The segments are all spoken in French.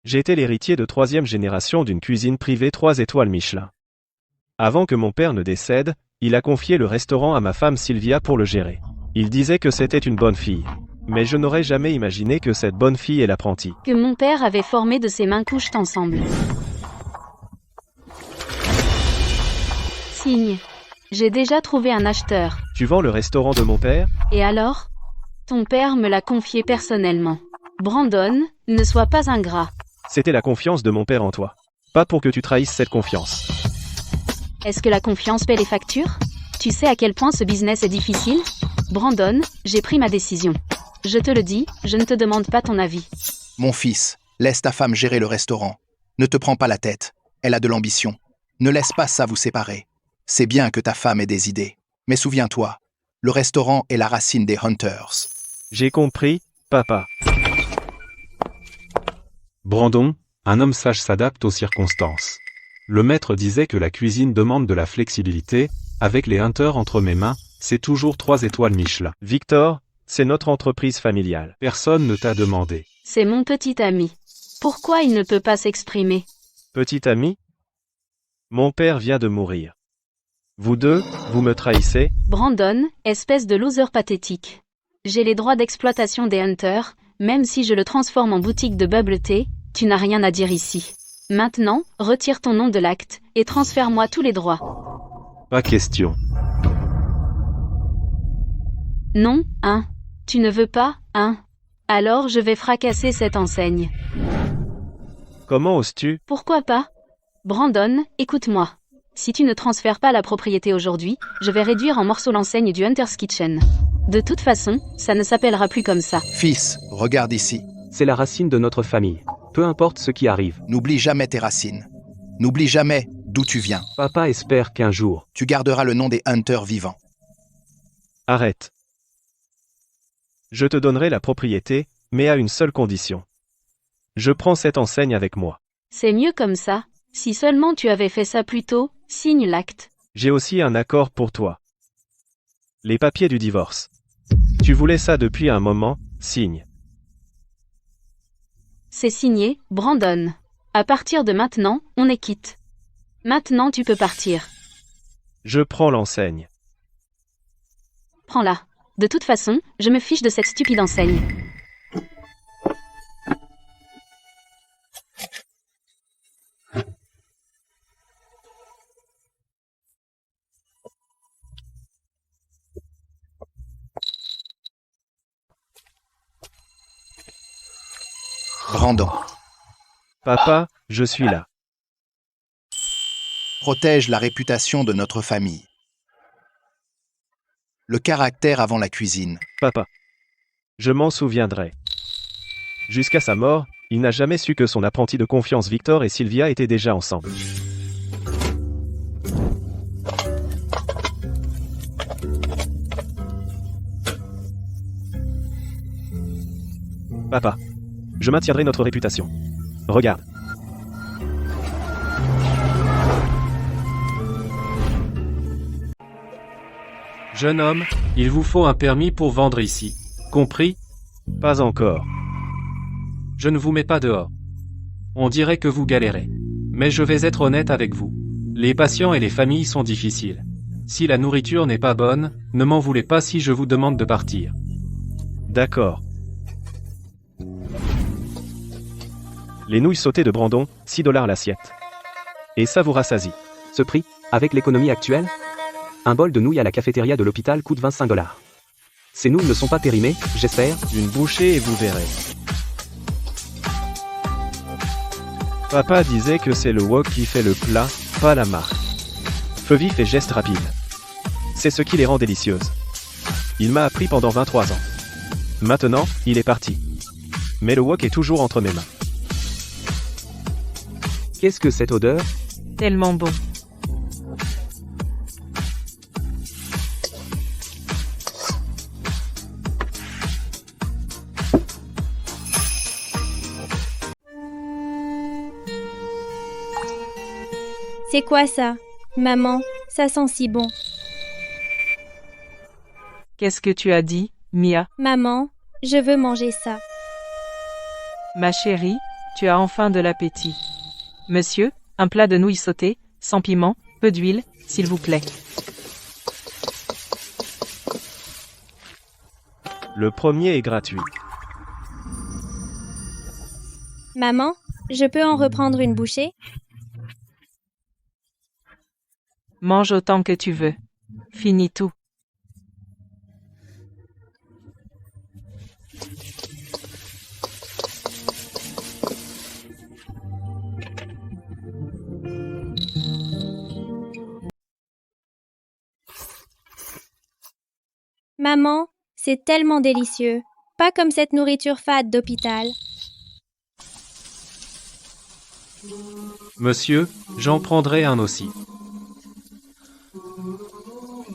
J'étais l'héritier de troisième génération d'une cuisine privée 3 étoiles Michelin. Avant que mon père ne décède, il a confié le restaurant à ma femme Sylvia pour le gérer. Il disait que c'était une bonne fille. Mais je n'aurais jamais imaginé que cette bonne fille est l'apprentie. Que mon père avait formé de ses mains couchent ensemble. Signe. J'ai déjà trouvé un acheteur. Tu vends le restaurant de mon père? Et alors? Ton père me l'a confié personnellement. Brandon, ne sois pas ingrat. C'était la confiance de mon père en toi. Pas pour que tu trahisses cette confiance. Est-ce que la confiance paie les factures? Tu sais à quel point ce business est difficile? Brandon, j'ai pris ma décision. Je te le dis, je ne te demande pas ton avis. Mon fils, laisse ta femme gérer le restaurant. Ne te prends pas la tête. Elle a de l'ambition. Ne laisse pas ça vous séparer. C'est bien que ta femme ait des idées. Mais souviens-toi, le restaurant est la racine des Hunters. J'ai compris, papa. Brandon, un homme sage s'adapte aux circonstances. Le maître disait que la cuisine demande de la flexibilité. Avec les Hunters entre mes mains, c'est toujours 3 étoiles Michelin. Victor, c'est notre entreprise familiale. Personne ne t'a demandé. C'est mon petit ami. Pourquoi il ne peut pas s'exprimer? Petit ami? Mon père vient de mourir. Vous deux, vous me trahissez? Brandon, espèce de loser pathétique. J'ai les droits d'exploitation des Hunters, même si je le transforme en boutique de bubble tea, tu n'as rien à dire ici. Maintenant, retire ton nom de l'acte, et transfère-moi tous les droits. Pas question. Non, hein? Tu ne veux pas, hein? Alors je vais fracasser cette enseigne. Comment oses-tu? Pourquoi pas? Brandon, écoute-moi. Si tu ne transfères pas la propriété aujourd'hui, je vais réduire en morceaux l'enseigne du Hunter's Kitchen. De toute façon, ça ne s'appellera plus comme ça. Fils, regarde ici. C'est la racine de notre famille. Peu importe ce qui arrive. N'oublie jamais tes racines. N'oublie jamais d'où tu viens. Papa espère qu'un jour, Tu garderas le nom des Hunters vivants. Arrête. Je te donnerai la propriété, mais à une seule condition. Je prends cette enseigne avec moi. C'est mieux comme ça. Si seulement tu avais fait ça plus tôt, signe l'acte. J'ai aussi un accord pour toi. Les papiers du divorce. Tu voulais ça depuis un moment, signe. C'est signé, Brandon. À partir de maintenant, on est quitte. Maintenant tu peux partir. Je prends l'enseigne. Prends-la. De toute façon, je me fiche de cette stupide enseigne. Brandon, Papa, je suis là. protège la réputation de notre famille. Le caractère avant la cuisine. Papa. Je m'en souviendrai. Jusqu'à sa mort, il n'a jamais su que son apprenti de confiance Victor et Sylvia étaient déjà ensemble. Papa. Je maintiendrai notre réputation. Regarde. Jeune homme, il vous faut un permis pour vendre ici. Compris? Pas encore. Je ne vous mets pas dehors. On dirait que vous galérez. Mais je vais être honnête avec vous. Les patients et les familles sont difficiles. Si la nourriture n'est pas bonne, ne m'en voulez pas si je vous demande de partir. D'accord. Les nouilles sautées de Brandon, 6 $ l'assiette. Et ça vous rassasie. ce prix, avec l'économie actuelle? Un bol de nouilles à la cafétéria de l'hôpital coûte 25 $. Ces nouilles ne sont pas périmées, j'espère? Une bouchée et vous verrez. Papa disait que c'est le wok qui fait le plat, pas la marque. Feu vif et geste rapide. C'est ce qui les rend délicieuses. Il m'a appris pendant 23 ans. Maintenant, il est parti. Mais le wok est toujours entre mes mains. Qu'est-ce que cette odeur? Tellement bon. C'est quoi ça? Maman, ça sent si bon. Qu'est-ce que tu as dit, Mia? Maman, je veux manger ça. Ma chérie, Tu as enfin de l'appétit. Monsieur, un plat de nouilles sautées, sans piment, peu d'huile, s'il vous plaît. Le premier est gratuit. Maman, je peux en reprendre une bouchée? Mange autant que tu veux. Finis tout. Maman, c'est tellement délicieux. Pas comme cette nourriture fade d'hôpital. Monsieur, j'en prendrai un aussi.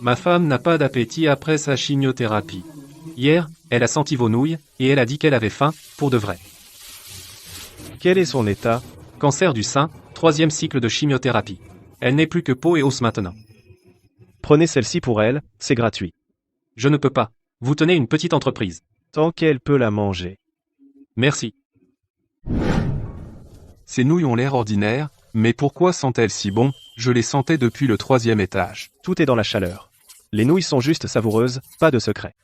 Ma femme n'a pas d'appétit après sa chimiothérapie. Hier, elle a senti vos nouilles, et elle a dit qu'elle avait faim, pour de vrai. Quel est son état? Cancer du sein, 3e cycle de chimiothérapie. Elle n'est plus que peau et os maintenant. Prenez celle-ci pour elle, c'est gratuit. Je ne peux pas. Vous tenez une petite entreprise. Tant qu'elle peut la manger. Merci. Ces nouilles ont l'air ordinaires, mais pourquoi sentent-elles si bon? Je les sentais depuis le 3e étage. Tout est dans la chaleur. Les nouilles sont juste savoureuses, pas de secret.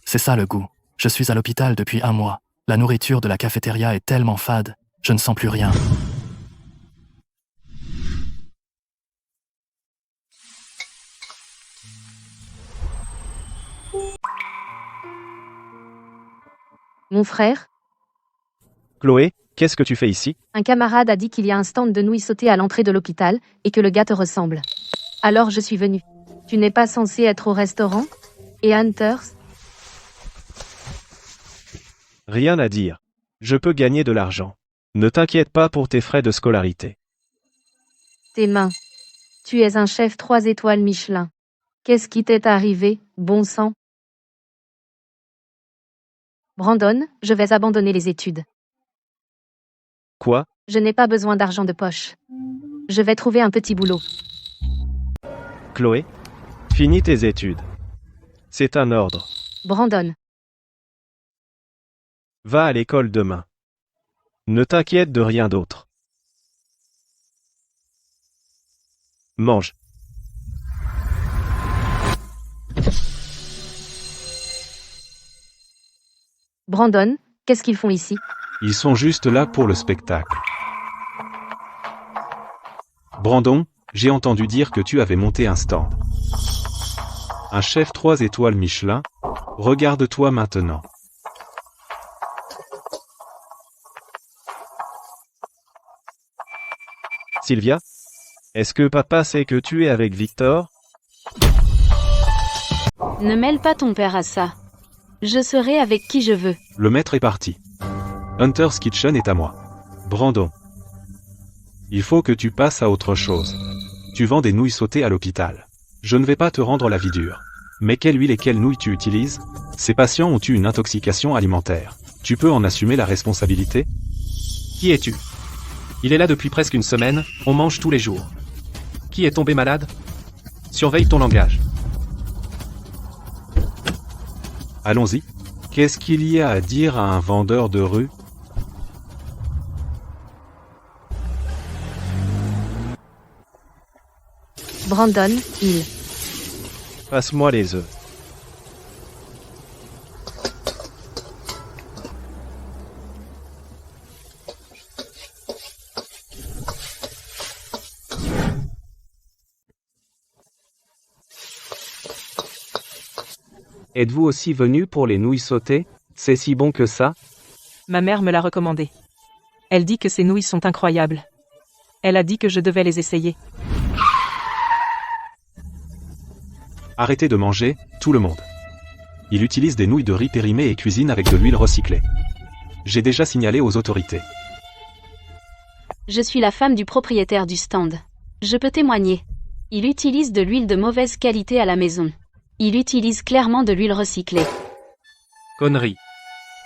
C'est ça le goût. Je suis à l'hôpital depuis 1 mois. La nourriture de la cafétéria est tellement fade. Je ne sens plus rien. Mon frère, Chloé, qu'est-ce que tu fais ici? un camarade a dit qu'il y a un stand de nouilles sautées à l'entrée de l'hôpital, et que le gars te ressemble. Alors je suis venue. Tu n'es pas censé être au restaurant? Et Hunters? Rien à dire. Je peux gagner de l'argent. Ne t'inquiète pas pour tes frais de scolarité. Tes mains. Tu es un chef 3 étoiles Michelin. Qu'est-ce qui t'est arrivé, bon sang? Brandon, je vais abandonner les études. Quoi? Je n'ai pas besoin d'argent de poche. Je vais trouver un petit boulot. Chloé? Finis tes études. C'est un ordre. Brandon, Va à l'école demain. Ne t'inquiète de rien d'autre. Mange. Brandon, qu'est-ce qu'ils font ici? Ils sont juste là pour le spectacle. Brandon, j'ai entendu dire que tu avais monté un stand. Un chef 3 étoiles Michelin. Regarde-toi maintenant. Sylvia? Est-ce que papa sait que tu es avec Victor? Ne mêle pas ton père à ça. Je serai avec qui je veux. Le maître est parti. Hunter's Kitchen est à moi. Brandon. Il faut que tu passes à autre chose. Tu vends des nouilles sautées à l'hôpital. Je ne vais pas te rendre la vie dure. Mais quelle huile et quelles nouilles tu utilises? Ces patients ont eu une intoxication alimentaire. Tu peux en assumer la responsabilité? Qui es-tu? Il est là depuis presque une semaine, on mange tous les jours. Qui est tombé malade? Surveille ton langage. Allons-y. Qu'est-ce qu'il y a à dire à un vendeur de rue? Brandon, il. Passe-moi les œufs. Êtes-vous aussi venu pour les nouilles sautées? C'est si bon que ça? Ma mère me l'a recommandé. Elle dit que ces nouilles sont incroyables. Elle a dit que je devais les essayer. Arrêtez de manger, tout le monde. Il utilise des nouilles de riz périmées et cuisine avec de l'huile recyclée. J'ai déjà signalé aux autorités. Je suis la femme du propriétaire du stand. Je peux témoigner. Il utilise de l'huile de mauvaise qualité à la maison. Il utilise clairement de l'huile recyclée. Connerie.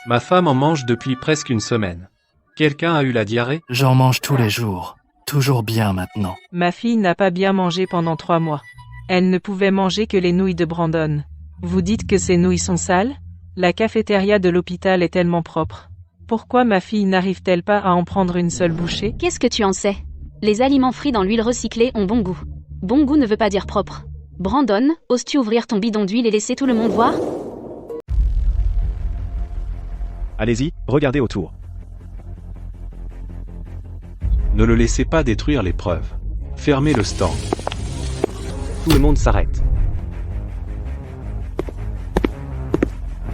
Ma femme en mange depuis presque une semaine. Quelqu'un a eu la diarrhée? J'en mange tous les jours. Toujours bien maintenant. Ma fille n'a pas bien mangé pendant 3 mois. Elle ne pouvait manger que les nouilles de Brandon. Vous dites que ces nouilles sont sales? La cafétéria de l'hôpital est tellement propre. Pourquoi ma fille n'arrive-t-elle pas à en prendre une seule bouchée? Qu'est-ce que tu en sais? Les aliments frits dans l'huile recyclée ont bon goût. Bon goût ne veut pas dire propre. Brandon, oses-tu ouvrir ton bidon d'huile et laisser tout le monde voir? Allez-y, regardez autour. Ne le laissez pas détruire les preuves. Fermez le stand. Tout le monde s'arrête.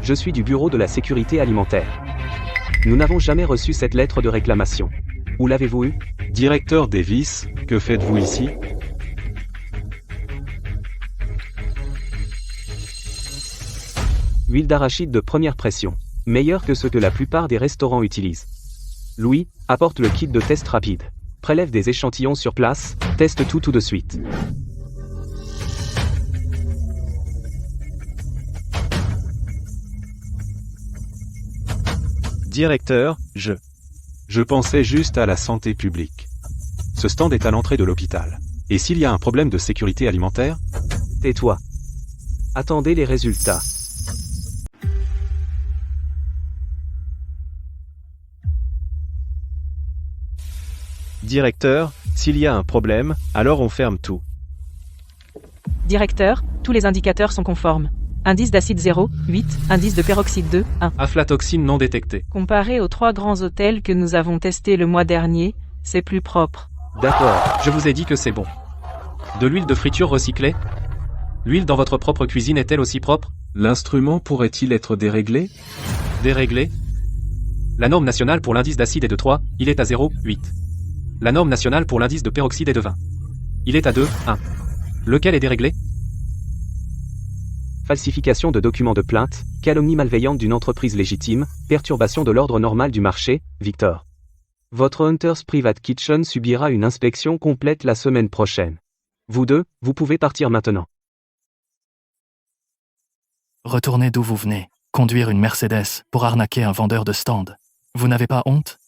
Je suis du bureau de la sécurité alimentaire. Nous n'avons jamais reçu cette lettre de réclamation. Où l'avez-vous eue? Directeur Davis, que faites-vous ici? Huile d'arachide de première pression. Meilleure que ce que la plupart des restaurants utilisent. Louis, apporte le kit de test rapide. Prélève des échantillons sur place, teste tout de suite. Directeur, Je pensais juste à la santé publique. Ce stand est à l'entrée de l'hôpital. Et s'il y a un problème de sécurité alimentaire? Tais-toi. Attendez les résultats. Directeur, s'il y a un problème, alors on ferme tout. Directeur, tous les indicateurs sont conformes. Indice d'acide 0, 8, indice de peroxyde 2, 1. Aflatoxine non détectée. Comparé aux 3 grands hôtels que nous avons testés le mois dernier, c'est plus propre. D'accord. Je vous ai dit que c'est bon. De l'huile de friture recyclée? L'huile dans votre propre cuisine est-elle aussi propre? L'instrument pourrait-il être déréglé? Déréglée? La norme nationale pour l'indice d'acide est de 3, il est à 0,8. La norme nationale pour l'indice de peroxyde est de 20. Il est à 2,1. Lequel est déréglé? Falsification de documents de plainte, calomnie malveillante d'une entreprise légitime, perturbation de l'ordre normal du marché, Victor. Votre Hunter's Private Kitchen subira une inspection complète la semaine prochaine. Vous deux, vous pouvez partir maintenant. Retournez d'où vous venez. Conduire une Mercedes pour arnaquer un vendeur de stand. Vous n'avez pas honte?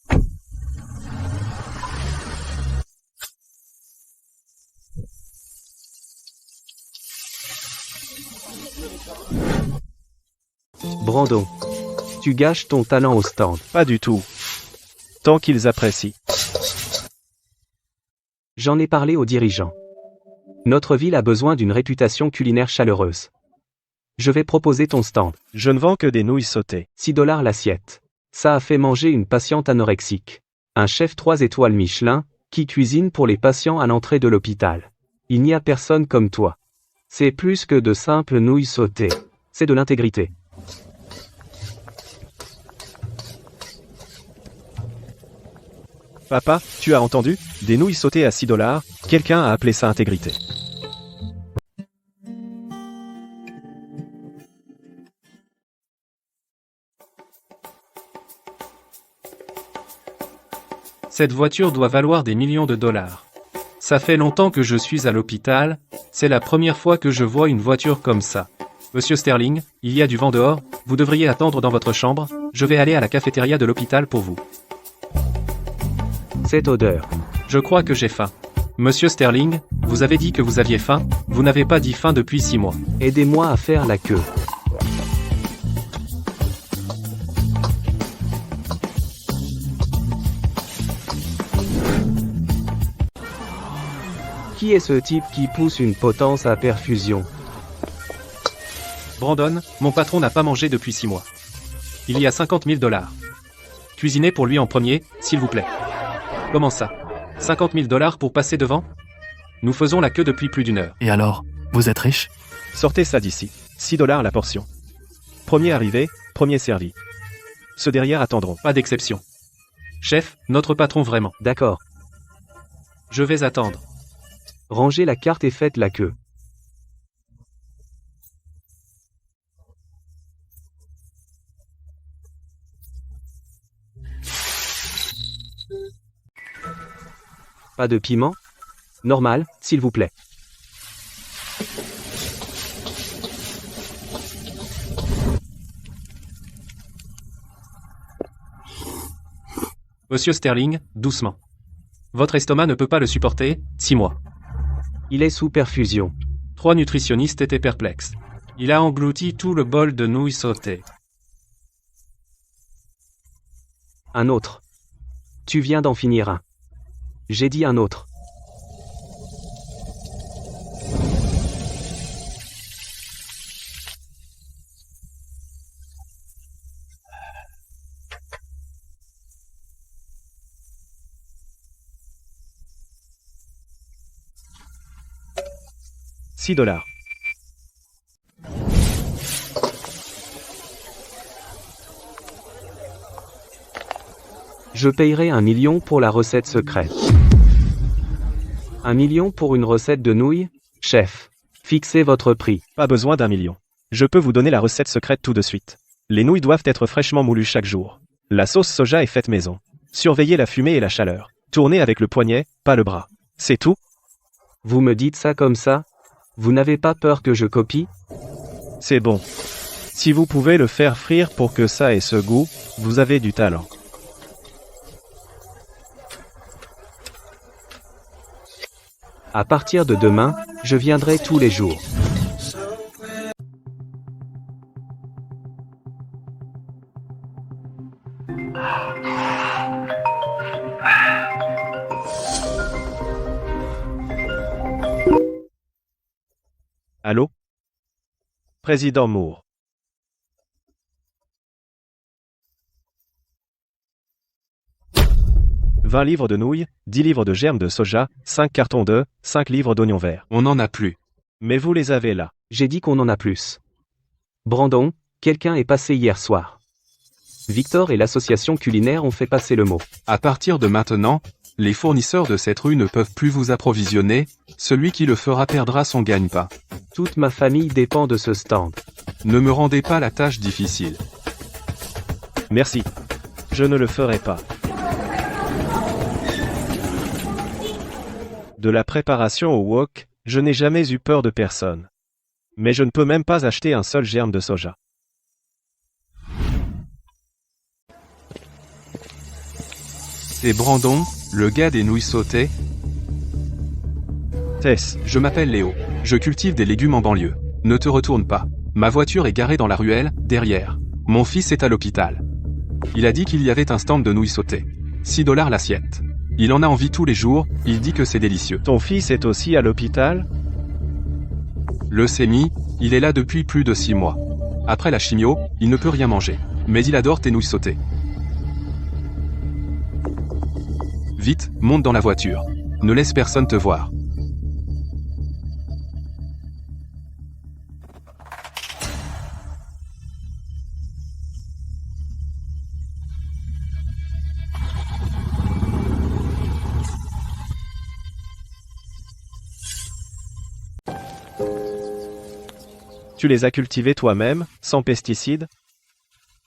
Brandon. Tu gâches ton talent au stand. Pas du tout. Tant qu'ils apprécient. J'en ai parlé aux dirigeants. Notre ville a besoin d'une réputation culinaire chaleureuse. Je vais proposer ton stand. Je ne vends que des nouilles sautées. $6 l'assiette. Ça a fait manger une patiente anorexique. Un chef 3 étoiles Michelin, qui cuisine pour les patients à l'entrée de l'hôpital. Il n'y a personne comme toi. C'est plus que de simples nouilles sautées. C'est de l'intégrité. Papa, tu as entendu? Des nouilles sautées à $6, quelqu'un a appelé ça intégrité. Cette voiture doit valoir des millions de dollars. Ça fait longtemps que je suis à l'hôpital, c'est la première fois que je vois une voiture comme ça. Monsieur Sterling, il y a du vent dehors, vous devriez attendre dans votre chambre, je vais aller à la cafétéria de l'hôpital pour vous. Cette odeur. Je crois que j'ai faim. Monsieur Sterling, vous avez dit que vous aviez faim, vous n'avez pas dit faim depuis 6 mois. Aidez-moi à faire la queue. Qui est ce type qui pousse une potence à perfusion? Brandon, mon patron n'a pas mangé depuis 6 mois. Il y a $50 000. Cuisinez pour lui en premier, s'il vous plaît. Comment ça? $50 000 pour passer devant? Nous faisons la queue depuis plus d'1 heure. Et alors, vous êtes riche? Sortez ça d'ici. $6 la portion. Premier arrivé, premier servi. Ceux derrière attendront. Pas d'exception. Chef, notre patron vraiment. D'accord. Je vais attendre. Rangez la carte et faites la queue. Pas de piment? Normal, s'il vous plaît. Monsieur Sterling, doucement. Votre estomac ne peut pas le supporter, 6 mois. Il est sous perfusion. 3 nutritionnistes étaient perplexes. Il a englouti tout le bol de nouilles sautées. Un autre. Tu viens d'en finir un. J'ai dit un autre. $6. Je payerai 1 million pour la recette secrète. 1 million pour une recette de nouilles, chef. Fixez votre prix. Pas besoin d'1 million. Je peux vous donner la recette secrète tout de suite. Les nouilles doivent être fraîchement moulues chaque jour. La sauce soja est faite maison. Surveillez la fumée et la chaleur. Tournez avec le poignet, pas le bras. C'est tout? Vous me dites ça comme ça? Vous n'avez pas peur que je copie? C'est bon. Si vous pouvez le faire frire pour que ça ait ce goût, vous avez du talent. À partir de demain, je viendrai tous les jours. Allô? Président Moore. « 20 livres de nouilles, 10 livres de germes de soja, 5 cartons d'œufs, 5 livres d'oignons verts. On n'en a plus. Mais vous les avez là. J'ai dit qu'on en a plus. Brandon, quelqu'un est passé hier soir. Victor et l'association culinaire ont fait passer le mot. À partir de maintenant, les fournisseurs de cette rue ne peuvent plus vous approvisionner, celui qui le fera perdra son gagne-pain. Toute ma famille dépend de ce stand. Ne me rendez pas la tâche difficile. Merci. Je ne le ferai pas. De la préparation au wok, je n'ai jamais eu peur de personne. Mais je ne peux même pas acheter un seul germe de soja. C'est Brandon, le gars des nouilles sautées. Tess, Je m'appelle Léo. Je cultive des légumes en banlieue. Ne te retourne pas. Ma voiture est garée dans la ruelle, derrière. Mon fils est à l'hôpital. Il a dit qu'il y avait un stand de nouilles sautées. $6 l'assiette. Il en a envie tous les jours, il dit que c'est délicieux. ton fils est aussi à l'hôpital? Leucémie, il est là depuis plus de 6 mois. Après la chimio, il ne peut rien manger. Mais il adore tes nouilles sautées. Vite, monte dans la voiture. Ne laisse personne te voir. Tu les as cultivés toi-même, sans pesticides?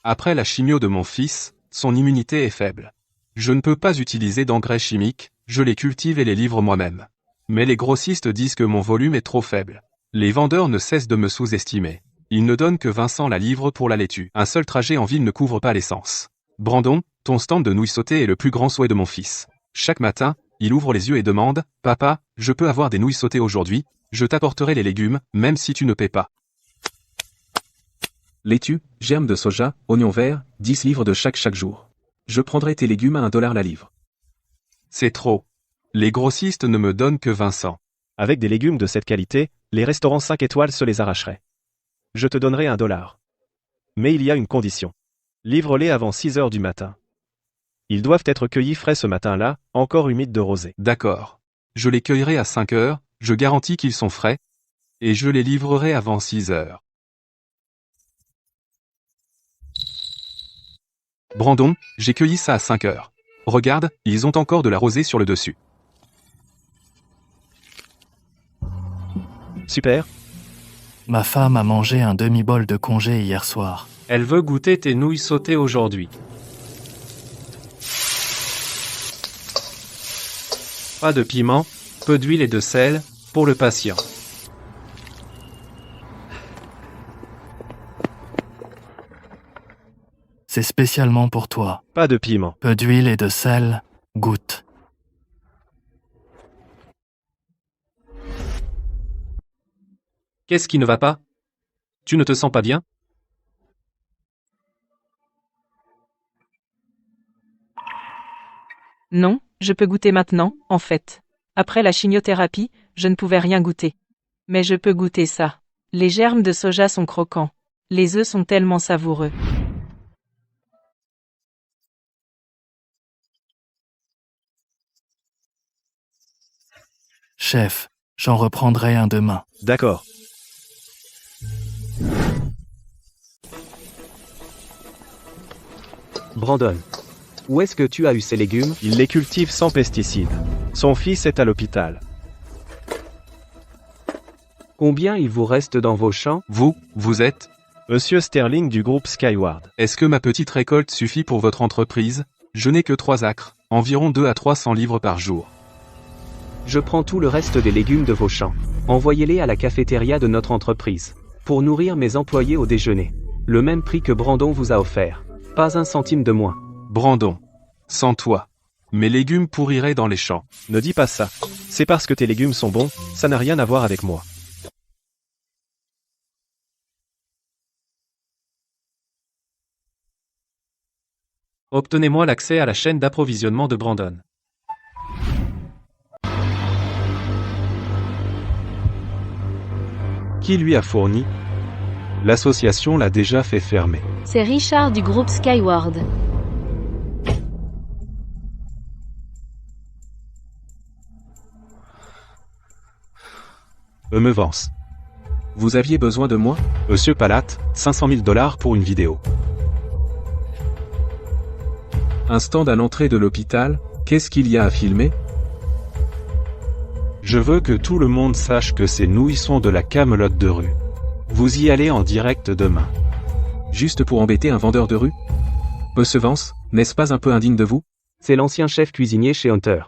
Après la chimio de mon fils, son immunité est faible. Je ne peux pas utiliser d'engrais chimiques, je les cultive et les livre moi-même. Mais les grossistes disent que mon volume est trop faible. Les vendeurs ne cessent de me sous-estimer. Ils ne donnent que 20 cents la livre pour la laitue. Un seul trajet en ville ne couvre pas l'essence. Brandon, ton stand de nouilles sautées est le plus grand souhait de mon fils. Chaque matin, il ouvre les yeux et demande « Papa, je peux avoir des nouilles sautées aujourd'hui? Je t'apporterai les légumes, même si tu ne paies pas. » Laitue, germes de soja, oignons verts, 10 livres de chaque jour. Je prendrai tes légumes à $1 la livre. C'est trop. Les grossistes ne me donnent que 20 cents. Avec des légumes de cette qualité, les restaurants 5 étoiles se les arracheraient. Je te donnerai $1. Mais il y a une condition. Livre-les avant 6 heures du matin. Ils doivent être cueillis frais ce matin-là, encore humides de rosée. D'accord. Je les cueillerai à 5 heures, je garantis qu'ils sont frais. Et je les livrerai avant 6 heures. Brandon, j'ai cueilli ça à 5 heures. Regarde, ils ont encore de la rosée sur le dessus. Super. Ma femme a mangé un demi-bol de congé hier soir. Elle veut goûter tes nouilles sautées aujourd'hui. Pas de piment, peu d'huile et de sel, pour le patient. C'est spécialement pour toi. Pas de piment. Peu d'huile et de sel, goûte. Qu'est-ce qui ne va pas? Tu ne te sens pas bien? Non, je peux goûter maintenant, en fait. Après la chimiothérapie, je ne pouvais rien goûter. Mais je peux goûter ça. Les germes de soja sont croquants. Les œufs sont tellement savoureux. Chef, j'en reprendrai un demain. D'accord. Brandon. Où est-ce que tu as eu ces légumes? Il les cultive sans pesticides. Son fils est à l'hôpital. Combien il vous reste dans vos champs? Vous êtes? Monsieur Sterling du groupe Skyward. Est-ce que ma petite récolte suffit pour votre entreprise? Je n'ai que 3 acres, environ 2 à 300 livres par jour. Je prends tout le reste des légumes de vos champs. Envoyez-les à la cafétéria de notre entreprise. Pour nourrir mes employés au déjeuner. Le même prix que Brandon vous a offert. Pas un centime de moins. Brandon. Sans toi. Mes légumes pourriraient dans les champs. Ne dis pas ça. C'est parce que tes légumes sont bons, ça n'a rien à voir avec moi. Obtenez-moi l'accès à la chaîne d'approvisionnement de Brandon. Qui lui a fourni? L'association l'a déjà fait fermer. C'est Richard du groupe Skyward. Me Vance. Vous aviez besoin de moi? Monsieur Palat, 500 000 $ pour une vidéo. Un stand à l'entrée de l'hôpital, qu'est-ce qu'il y a à filmer? Je veux que tout le monde sache que ces nouilles sont de la camelote de rue. Vous y allez en direct demain. Juste pour embêter un vendeur de rue? Monsieur Vance, n'est-ce pas un peu indigne de vous? C'est l'ancien chef cuisinier chez Hunter.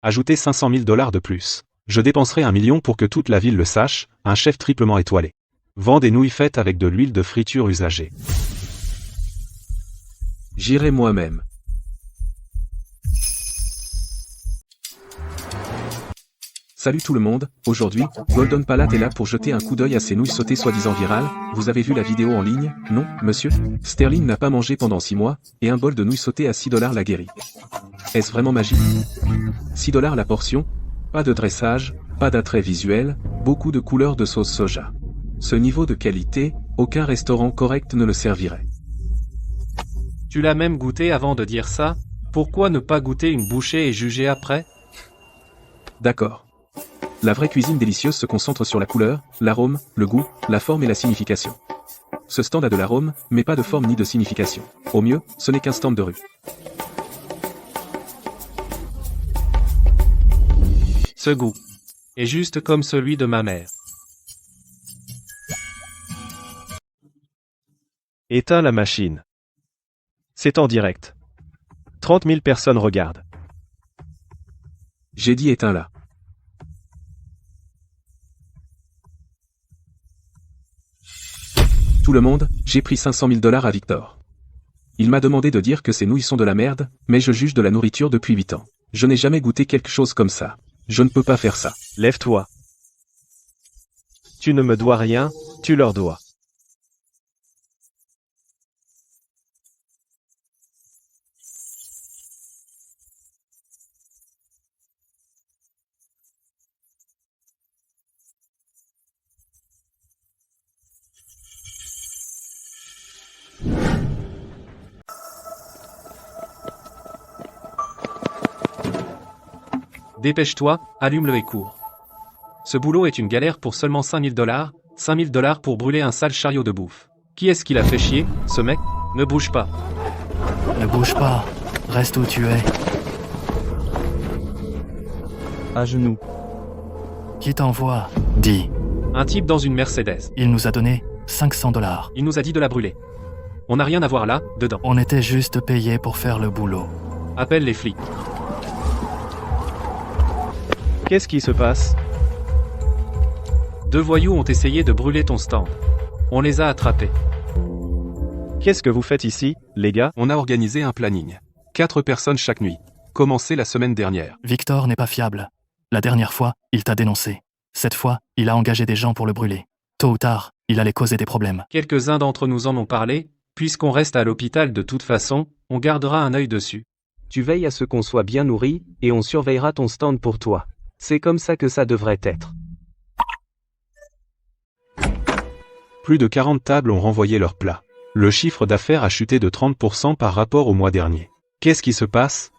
Ajoutez 500 000 $ de plus. Je dépenserai 1 million pour que toute la ville le sache, un chef triplement étoilé. Vend des nouilles faites avec de l'huile de friture usagée. J'irai moi-même. Salut tout le monde, aujourd'hui, Golden Palat est là pour jeter un coup d'œil à ces nouilles sautées soi-disant virales. Vous avez vu la vidéo en ligne? Non, monsieur? Sterling n'a pas mangé pendant 6 mois, et un bol de nouilles sautées à 6 $ la guérit. Est-ce vraiment magique? 6 $ la portion? Pas de dressage, pas d'attrait visuel, beaucoup de couleurs de sauce soja. Ce niveau de qualité, aucun restaurant correct ne le servirait. Tu l'as même goûté avant de dire ça? Pourquoi ne pas goûter une bouchée et juger après? D'accord. La vraie cuisine délicieuse se concentre sur la couleur, l'arôme, le goût, la forme et la signification. Ce stand a de l'arôme, mais pas de forme ni de signification. Au mieux, ce n'est qu'un stand de rue. Ce goût est juste comme celui de ma mère. Éteins la machine. C'est en direct. 30 000 personnes regardent. J'ai dit éteins-la. Tout le monde, j'ai pris 500 000 $ à Victor. Il m'a demandé de dire que ces nouilles sont de la merde, mais je juge de la nourriture depuis 8 ans. Je n'ai jamais goûté quelque chose comme ça. Je ne peux pas faire ça. Lève-toi. Tu ne me dois rien, tu leur dois. Dépêche-toi, allume-le et cours. Ce boulot est une galère pour seulement 5 000 $, 5 000 $ pour brûler un sale chariot de bouffe. Qui est-ce qui l'a fait chier, ce mec? Ne bouge pas. Ne bouge pas. Reste où tu es. À genoux. Qui t'envoie? Dis. Un type dans une Mercedes. Il nous a donné 500 $. Il nous a dit de la brûler. On n'a rien à voir là, dedans. On était juste payés pour faire le boulot. Appelle les flics. Qu'est-ce qui se passe? 2 voyous ont essayé de brûler ton stand. On les a attrapés. Qu'est-ce que vous faites ici, les gars? On a organisé un planning. 4 personnes chaque nuit. Commencé la semaine dernière. Victor n'est pas fiable. La dernière fois, il t'a dénoncé. Cette fois, il a engagé des gens pour le brûler. Tôt ou tard, il allait causer des problèmes. Quelques-uns d'entre nous en ont parlé, puisqu'on reste à l'hôpital de toute façon, on gardera un œil dessus. Tu veilles à ce qu'on soit bien nourri, et on surveillera ton stand pour toi. C'est comme ça que ça devrait être. Plus de 40 tables ont renvoyé leurs plats. Le chiffre d'affaires a chuté de 30% par rapport au mois dernier. Qu'est-ce qui se passe?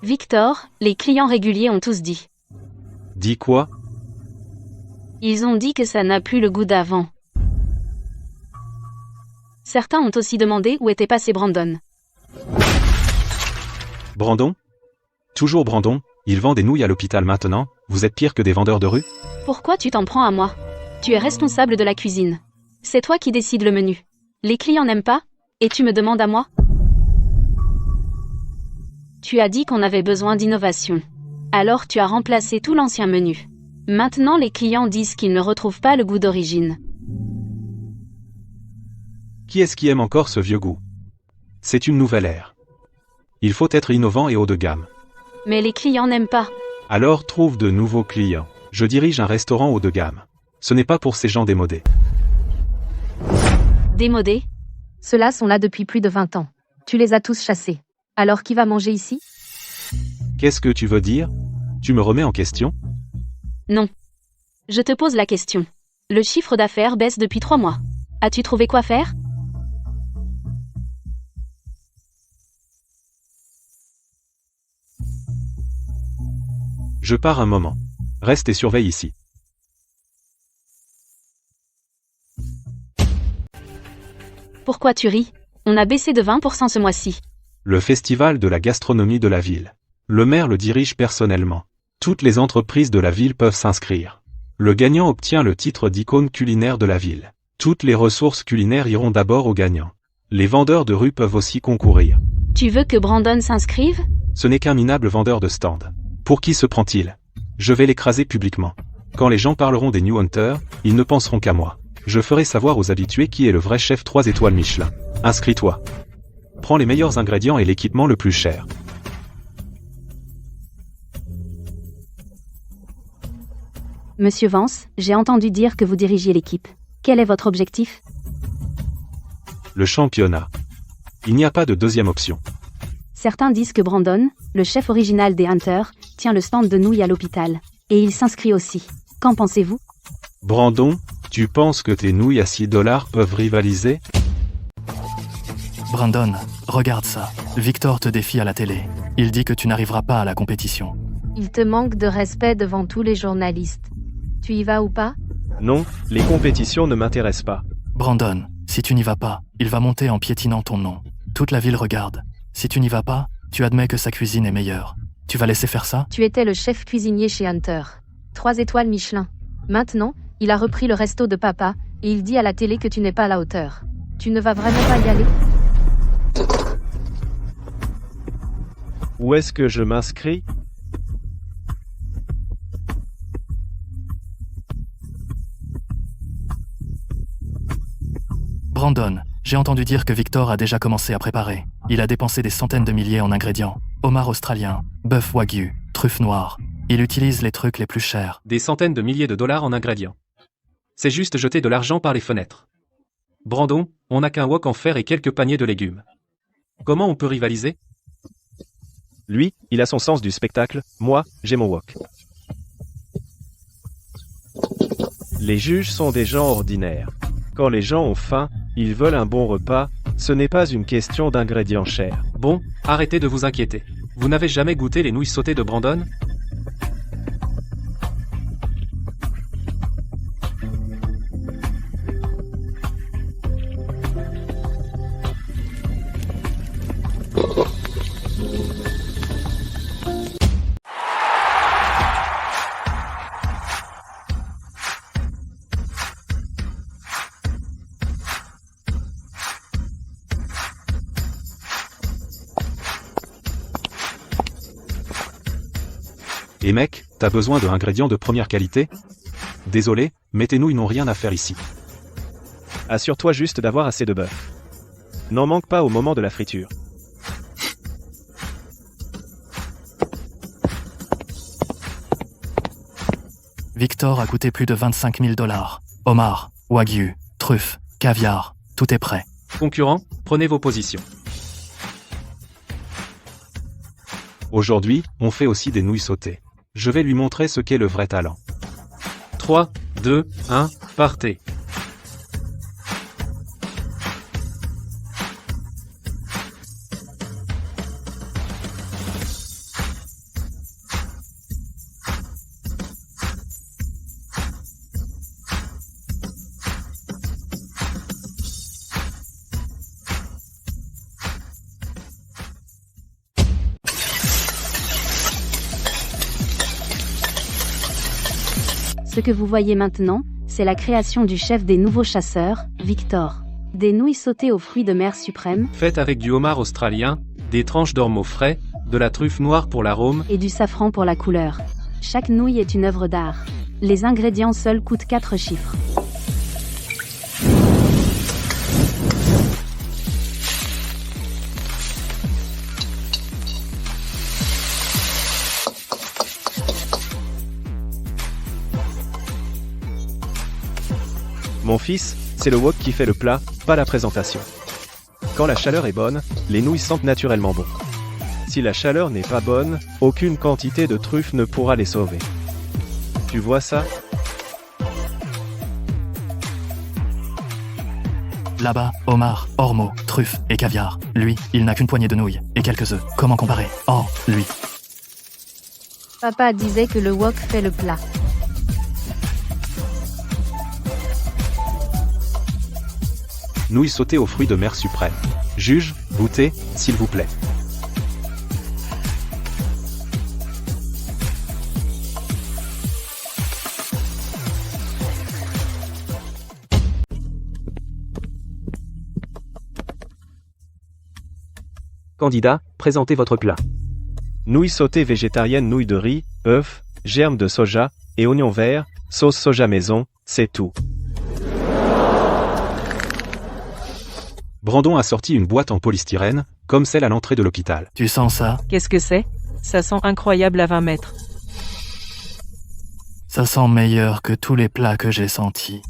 Victor, les clients réguliers ont tous dit. Dis quoi? Ils ont dit que ça n'a plus le goût d'avant. Certains ont aussi demandé où était passé Brandon. Brandon? Toujours Brandon, il vend des nouilles à l'hôpital maintenant, vous êtes pire que des vendeurs de rue? Pourquoi tu t'en prends à moi? Tu es responsable de la cuisine. C'est toi qui décides le menu. Les clients n'aiment pas, et tu me demandes à moi? Tu as dit qu'on avait besoin d'innovation. Alors tu as remplacé tout l'ancien menu. Maintenant les clients disent qu'ils ne retrouvent pas le goût d'origine. Qui est-ce qui aime encore ce vieux goût? C'est une nouvelle ère. Il faut être innovant et haut de gamme. Mais les clients n'aiment pas. Alors trouve de nouveaux clients. Je dirige un restaurant haut de gamme. Ce n'est pas pour ces gens démodés. Démodés? Ceux-là sont là depuis plus de 20 ans. Tu les as tous chassés. Alors qui va manger ici? Qu'est-ce que tu veux dire? Tu me remets en question? Non. Je te pose la question. Le chiffre d'affaires baisse depuis 3 mois. As-tu trouvé quoi faire? Je pars un moment. Reste et surveille ici. Pourquoi tu ris? On a baissé de 20% ce mois-ci. Le festival de la gastronomie de la ville. Le maire le dirige personnellement. Toutes les entreprises de la ville peuvent s'inscrire. Le gagnant obtient le titre d'icône culinaire de la ville. Toutes les ressources culinaires iront d'abord aux gagnants. Les vendeurs de rue peuvent aussi concourir. Tu veux que Brandon s'inscrive? Ce n'est qu'un minable vendeur de stand. Pour qui se prend-il? Je vais l'écraser publiquement. Quand les gens parleront des New Hunters, ils ne penseront qu'à moi. Je ferai savoir aux habitués qui est le vrai chef 3 étoiles Michelin. Inscris-toi. Prends les meilleurs ingrédients et l'équipement le plus cher. Monsieur Vance, j'ai entendu dire que vous dirigiez l'équipe. Quel est votre objectif? Le championnat. Il n'y a pas de deuxième option. Certains disent que Brandon, le chef original des Hunters, tient le stand de nouilles à l'hôpital. Et il s'inscrit aussi. Qu'en pensez-vous? Brandon, tu penses que tes nouilles à $6 peuvent rivaliser? Brandon, regarde ça. Victor te défie à la télé. Il dit que tu n'arriveras pas à la compétition. Il te manque de respect devant tous les journalistes. Tu y vas ou pas? Non, les compétitions ne m'intéressent pas. Brandon, si tu n'y vas pas, il va monter en piétinant ton nom. Toute la ville regarde. Si tu n'y vas pas, tu admets que sa cuisine est meilleure. Tu vas laisser faire ça? Tu étais le chef cuisinier chez Hunter. 3 étoiles Michelin. Maintenant, il a repris le resto de papa, et il dit à la télé que tu n'es pas à la hauteur. Tu ne vas vraiment pas y aller? Où est-ce que je m'inscris? Brandon, j'ai entendu dire que Victor a déjà commencé à préparer. Il a dépensé des centaines de milliers en ingrédients. Homard australien, bœuf wagyu, truffes noires. Il utilise les trucs les plus chers. Des centaines de milliers de dollars en ingrédients. C'est juste jeter de l'argent par les fenêtres. Brandon, on n'a qu'un wok en fer et quelques paniers de légumes. Comment on peut rivaliser? Lui, il a son sens du spectacle, moi, j'ai mon wok. Les juges sont des gens ordinaires. Quand les gens ont faim, ils veulent un bon repas, ce n'est pas une question d'ingrédients chers. Bon, arrêtez de vous inquiéter. Vous n'avez jamais goûté les nouilles sautées de Brandon? Et mec, t'as besoin d'ingrédients de première qualité? Désolé, mais tes nouilles n'ont rien à faire ici. Assure-toi juste d'avoir assez de bœuf. N'en manque pas au moment de la friture. Victor a coûté plus de 25 000 $. Homard, wagyu, truffes, caviar, tout est prêt. Concurrents, prenez vos positions. Aujourd'hui, on fait aussi des nouilles sautées. Je vais lui montrer ce qu'est le vrai talent. 3, 2, 1, partez. Ce que vous voyez maintenant, c'est la création du chef des nouveaux chasseurs, Victor. Des nouilles sautées aux fruits de mer suprême, Faites avec du homard australien, des tranches d'ormeaux frais, de la truffe noire pour l'arôme, et du safran pour la couleur. Chaque nouille est une œuvre d'art. Les ingrédients seuls coûtent 4 chiffres. Mon fils, c'est le wok qui fait le plat, pas la présentation. Quand la chaleur est bonne, les nouilles sentent naturellement bon. Si la chaleur n'est pas bonne, aucune quantité de truffes ne pourra les sauver. Tu vois ça? Là-bas, homard, ormeaux, truffes et caviar. Lui, il n'a qu'une poignée de nouilles et quelques œufs. Comment comparer? Oh, lui. Papa disait que le wok fait le plat. Nouilles sautées aux fruits de mer suprême. Juge, goûtez, s'il vous plaît. Candidat, présentez votre plat. Nouilles sautées végétariennes, nouilles de riz, œufs, germes de soja et oignons verts, sauce soja maison, c'est tout. Brandon a sorti une boîte en polystyrène, comme celle à l'entrée de l'hôpital. Tu sens ça? Qu'est-ce que c'est? Ça sent incroyable à 20 mètres. Ça sent meilleur que tous les plats que j'ai sentis.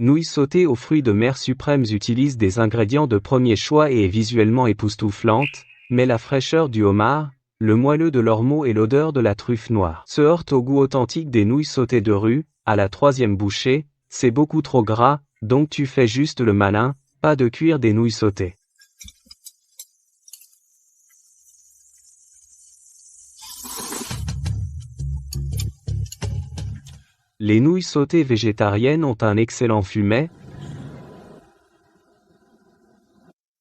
Nouilles sautées aux fruits de mer suprêmes utilisent des ingrédients de premier choix et est visuellement époustouflante, mais la fraîcheur du homard, le moelleux de l'ormeau et l'odeur de la truffe noire se heurtent au goût authentique des nouilles sautées de rue. À la troisième bouchée, c'est beaucoup trop gras, donc tu fais juste le malin, pas de cuire des nouilles sautées. Les nouilles sautées végétariennes ont un excellent fumet,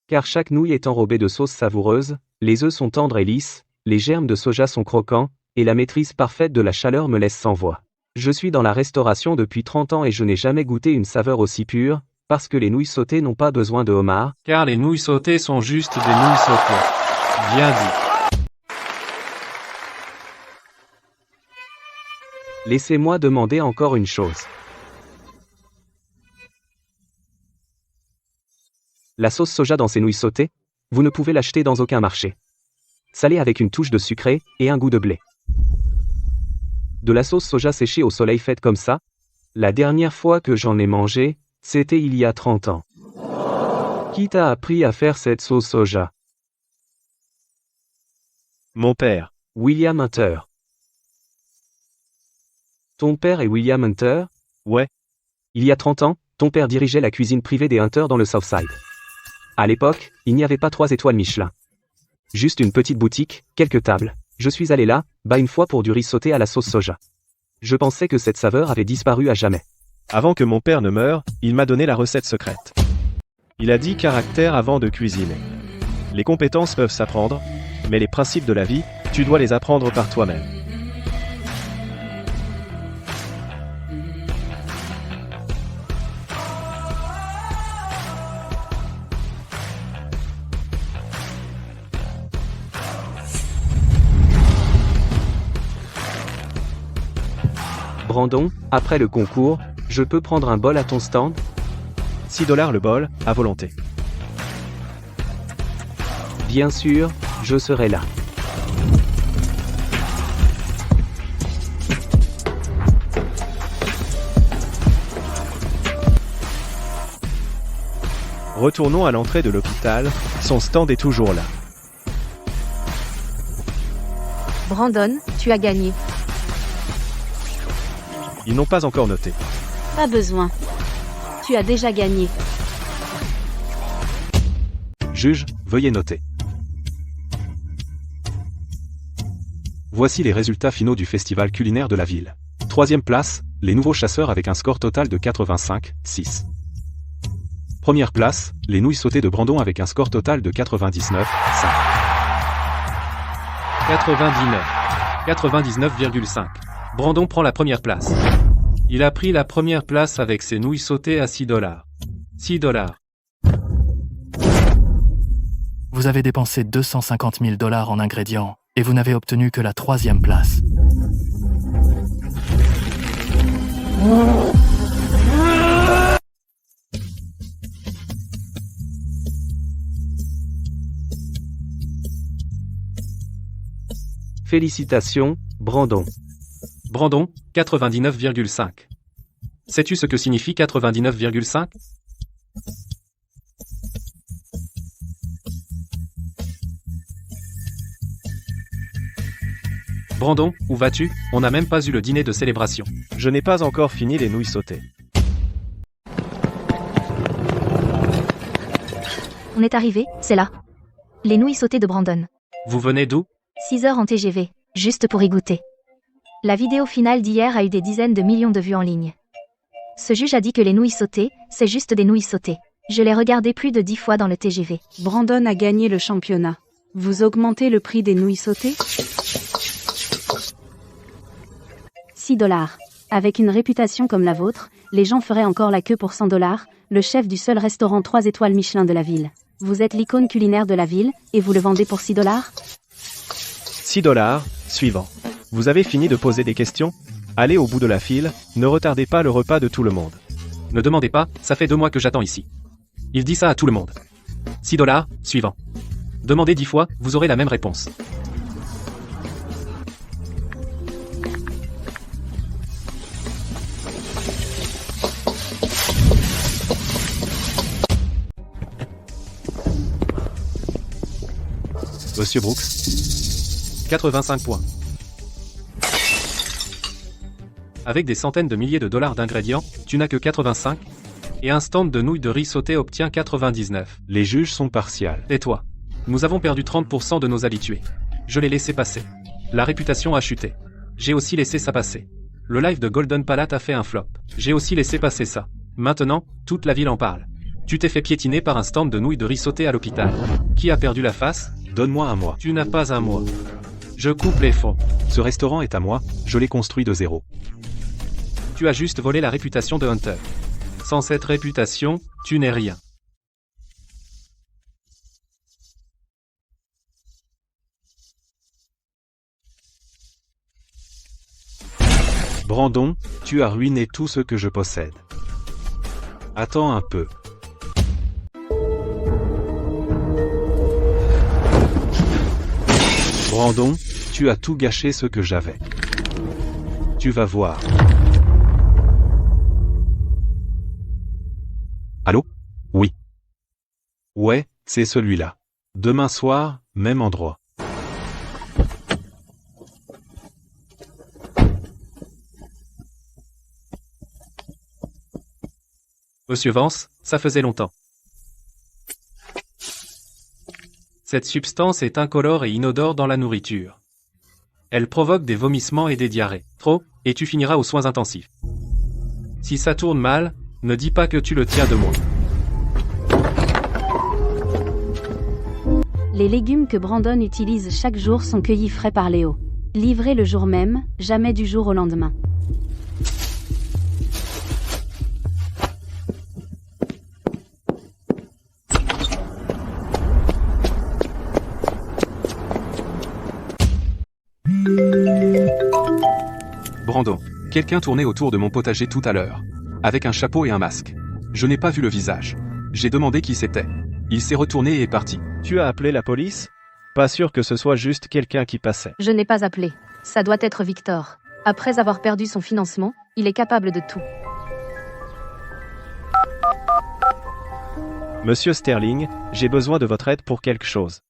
car chaque nouille est enrobée de sauce savoureuse, les œufs sont tendres et lisses, les germes de soja sont croquants, et la maîtrise parfaite de la chaleur me laisse sans voix. Je suis dans la restauration depuis 30 ans et je n'ai jamais goûté une saveur aussi pure, parce que les nouilles sautées n'ont pas besoin de homard. car les nouilles sautées sont juste des nouilles sautées. Bien dit. Laissez-moi demander encore une chose. La sauce soja dans ces nouilles sautées, vous ne pouvez l'acheter dans aucun marché. Salée avec une touche de sucré et un goût de blé. De la sauce soja séchée au soleil faite comme ça, la dernière fois que j'en ai mangé, c'était il y a 30 ans. Qui t'a appris à faire cette sauce soja? Mon père. William Hunter. Ton père est William Hunter? Ouais. Il y a 30 ans, ton père dirigeait la cuisine privée des Hunter dans le Southside. À l'époque, il n'y avait pas 3 étoiles Michelin. Juste une petite boutique, quelques tables. Je suis allé là, une fois pour du riz sauté à la sauce soja. Je pensais que cette saveur avait disparu à jamais. Avant que mon père ne meure, il m'a donné la recette secrète. Il a dit caractère avant de cuisiner. Les compétences peuvent s'apprendre, mais les principes de la vie, tu dois les apprendre par toi-même. Brandon, Après le concours, je peux prendre un bol à ton stand? $6 le bol, à volonté. Bien sûr, je serai là. Retournons à l'entrée de l'hôpital, son stand est toujours là. Brandon, tu as gagné. Ils n'ont pas encore noté. Pas besoin. Tu as déjà gagné. Juge, veuillez noter. Voici les résultats finaux du festival culinaire de la ville. 3e place, les nouveaux chasseurs avec un score total de 85,6. Première place, les nouilles sautées de Brandon avec un score total de 99,5. 99,5. Brandon prend la première place. Il a pris la première place avec ses nouilles sautées à $6. $6. Vous avez dépensé $250 000 en ingrédients et vous n'avez obtenu que la 3e place. Félicitations, Brandon. Brandon, 99,5. Sais-tu ce que signifie 99,5? Brandon, où vas-tu? On n'a même pas eu le dîner de célébration. Je n'ai pas encore fini les nouilles sautées. On est arrivé, c'est là. Les nouilles sautées de Brandon. Vous venez d'où? 6 heures en TGV, juste pour y goûter. La vidéo finale d'hier a eu des dizaines de millions de vues en ligne. Ce juge a dit que les nouilles sautées, c'est juste des nouilles sautées. Je l'ai regardé plus de 10 fois dans le TGV. Brandon a gagné le championnat. Vous augmentez le prix des nouilles sautées? $6. Avec une réputation comme la vôtre, les gens feraient encore la queue pour $100, le chef du seul restaurant 3 étoiles Michelin de la ville. Vous êtes l'icône culinaire de la ville, et vous le vendez pour $6? $6, suivant. Vous avez fini de poser des questions? Allez au bout de la file, ne retardez pas le repas de tout le monde. Ne demandez pas, ça fait 2 mois que j'attends ici. Il dit ça à tout le monde. $6, suivant. Demandez 10 fois, vous aurez la même réponse. Monsieur Brooks, 85 points. Avec des centaines de milliers de dollars d'ingrédients, tu n'as que 85. Et un stand de nouilles de riz sauté obtient 99. les juges sont partials. Et toi? Nous avons perdu 30% de nos habitués. Je l'ai laissé passer. La réputation a chuté. J'ai aussi laissé ça passer. Le live de Golden Palate a fait un flop. J'ai aussi laissé passer ça. Maintenant, toute la ville en parle. Tu t'es fait piétiner par un stand de nouilles de riz sauté à l'hôpital. Qui a perdu la face? Donne-moi un mois. Tu n'as pas un mois. Je coupe les fonds. Ce restaurant est à moi, je l'ai construit de zéro. Tu as juste volé la réputation de Hunter. Sans cette réputation, tu n'es rien. Brandon, tu as ruiné tout ce que je possède. Attends un peu. Brandon, tu as tout gâché ce que j'avais. Tu vas voir. Allô? Oui. Ouais, c'est celui-là. Demain soir, même endroit. Monsieur Vance, ça faisait longtemps. Cette substance est incolore et inodore dans la nourriture. Elle provoque des vomissements et des diarrhées. Trop, et tu finiras aux soins intensifs. Si ça tourne mal, ne dis pas que tu le tiens de moi. Les légumes que Brandon utilise chaque jour sont cueillis frais par Léo. Livrés le jour même, jamais du jour au lendemain. Brandon, Quelqu'un tournait autour de mon potager tout à l'heure. Avec un chapeau et un masque. Je n'ai pas vu le visage. J'ai demandé qui c'était. Il s'est retourné et est parti. Tu as appelé la police? Pas sûr que ce soit juste quelqu'un qui passait. Je n'ai pas appelé. Ça doit être Victor. Après avoir perdu son financement, il est capable de tout. Monsieur Sterling, j'ai besoin de votre aide pour quelque chose.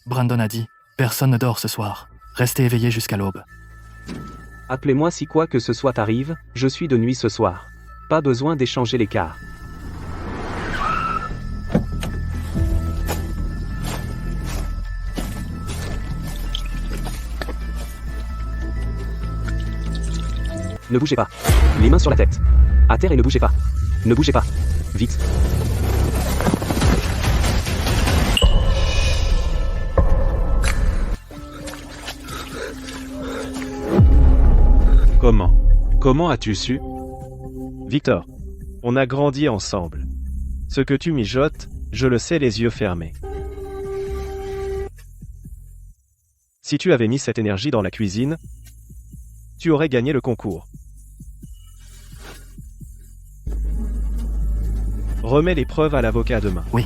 Brandon a dit, personne ne dort ce soir. Restez éveillés jusqu'à l'aube. Appelez-moi si quoi que ce soit arrive, je suis de nuit ce soir. Pas besoin d'échanger les quarts. Ne bougez pas. Les mains sur la tête. À terre et ne bougez pas. Ne bougez pas. Vite. Comment as-tu su? Victor, on a grandi ensemble. Ce que tu mijotes, je le sais les yeux fermés. Si tu avais mis cette énergie dans la cuisine, tu aurais gagné le concours. Remets les preuves à l'avocat demain. Oui.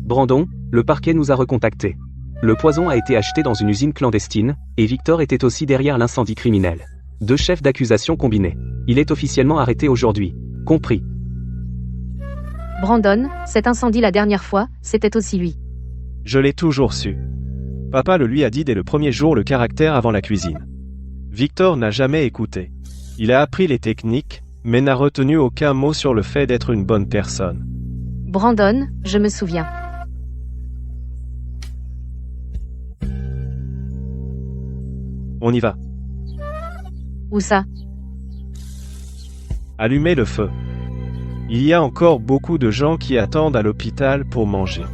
Brandon, le parquet nous a recontactés. Le poison a été acheté dans une usine clandestine, et Victor était aussi derrière l'incendie criminel. 2 chefs d'accusation combinés. Il est officiellement arrêté aujourd'hui. Compris. Brandon, cet incendie la dernière fois, c'était aussi lui. Je l'ai toujours su. Papa le lui a dit dès le premier jour le caractère avant la cuisine. Victor n'a jamais écouté. Il a appris les techniques, mais n'a retenu aucun mot sur le fait d'être une bonne personne. Brandon, je me souviens. On y va. Où ça? Allumez le feu. Il y a encore beaucoup de gens qui attendent à l'hôpital pour manger.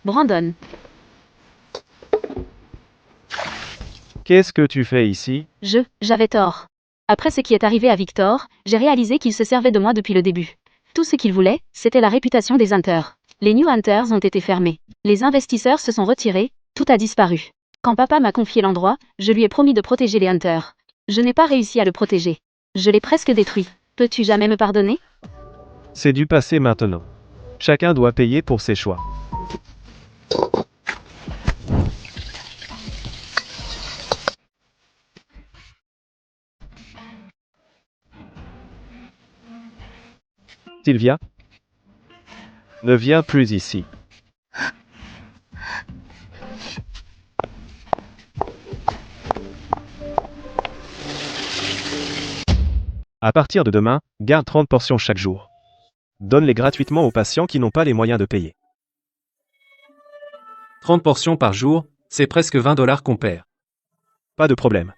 Brandon, Qu'est-ce que tu fais ici? j'avais tort. Après ce qui est arrivé à Victor, j'ai réalisé qu'il se servait de moi depuis le début. Tout ce qu'il voulait, c'était la réputation des Hunters. Les New Hunters ont été fermés. Les investisseurs se sont retirés, tout a disparu. Quand papa m'a confié l'endroit, je lui ai promis de protéger les Hunters. Je n'ai pas réussi à le protéger. Je l'ai presque détruit. Peux-tu jamais me pardonner? C'est du passé maintenant. Chacun doit payer pour ses choix. Sylvia, ne viens plus ici. À partir de demain, garde 30 portions chaque jour. Donne-les gratuitement aux patients qui n'ont pas les moyens de payer. 30 portions par jour, c'est presque 20 $ qu'on perd. Pas de problème.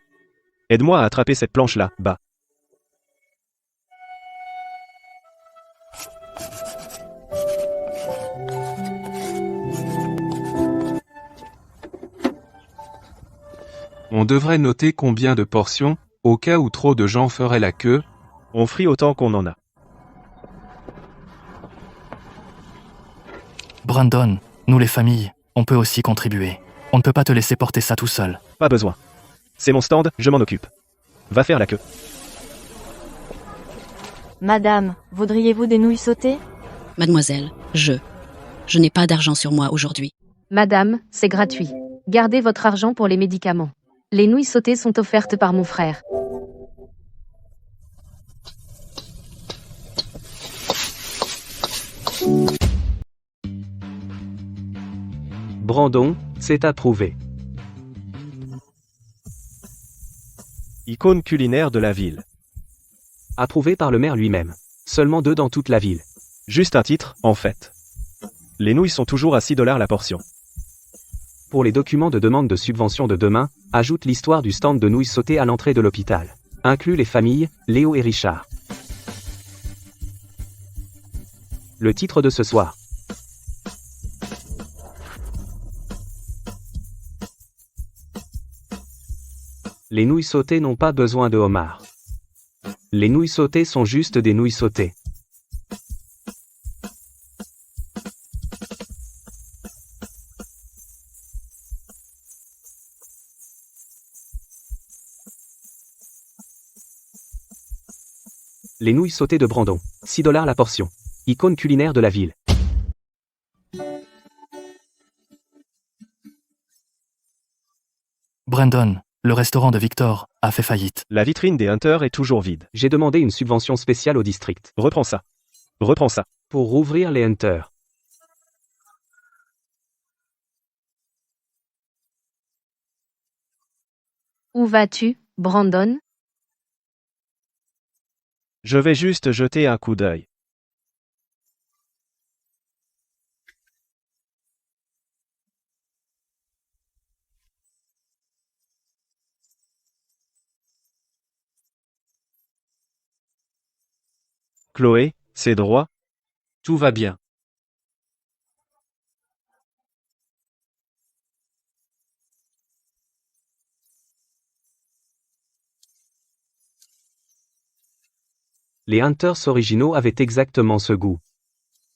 Aide-moi à attraper cette planche-là, bas. On devrait noter combien de portions, au cas où trop de gens feraient la queue. On frit autant qu'on en a. Brandon, nous les familles, on peut aussi contribuer. On ne peut pas te laisser porter ça tout seul. Pas besoin. C'est mon stand, je m'en occupe. Va faire la queue. Madame, voudriez-vous des nouilles sautées? Mademoiselle, je n'ai pas d'argent sur moi aujourd'hui. Madame, c'est gratuit. Gardez votre argent pour les médicaments. Les nouilles sautées sont offertes par mon frère. Brandon, c'est approuvé. Icône culinaire de la ville. Approuvé par le maire lui-même. Seulement 2 dans toute la ville. Juste un titre, en fait. Les nouilles sont toujours à 6 $ la portion. Pour les documents de demande de subvention de demain, ajoute l'histoire du stand de nouilles sautées à l'entrée de l'hôpital. Inclut les familles, Léo et Richard. Le titre de ce soir. Les nouilles sautées n'ont pas besoin de homard. Les nouilles sautées sont juste des nouilles sautées. Les nouilles sautées de Brandon. 6 $ la portion. Icône culinaire de la ville. Brandon, le restaurant de Victor, a fait faillite. La vitrine des Hunters est toujours vide. J'ai demandé une subvention spéciale au district. Reprends ça. Reprends ça. Pour rouvrir les Hunters. Où vas-tu, Brandon? Je vais juste jeter un coup d'œil. Chloé, c'est droit? Tout va bien. Les Hunters originaux avaient exactement ce goût.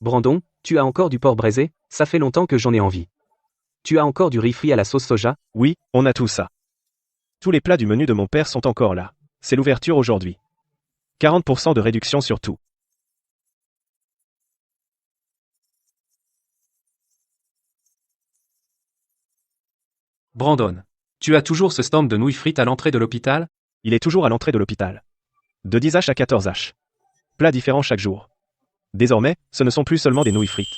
Brandon, tu as encore du porc braisé? Ça fait longtemps que j'en ai envie. Tu as encore du riz frit à la sauce soja? Oui, on a tout ça. Tous les plats du menu de mon père sont encore là. C'est l'ouverture aujourd'hui. 40% de réduction sur tout. Brandon, tu as toujours ce stand de nouilles frites à l'entrée de l'hôpital? Il est toujours à l'entrée de l'hôpital. De 10 H à 14 H. Plats différents chaque jour. Désormais, ce ne sont plus seulement des nouilles frites.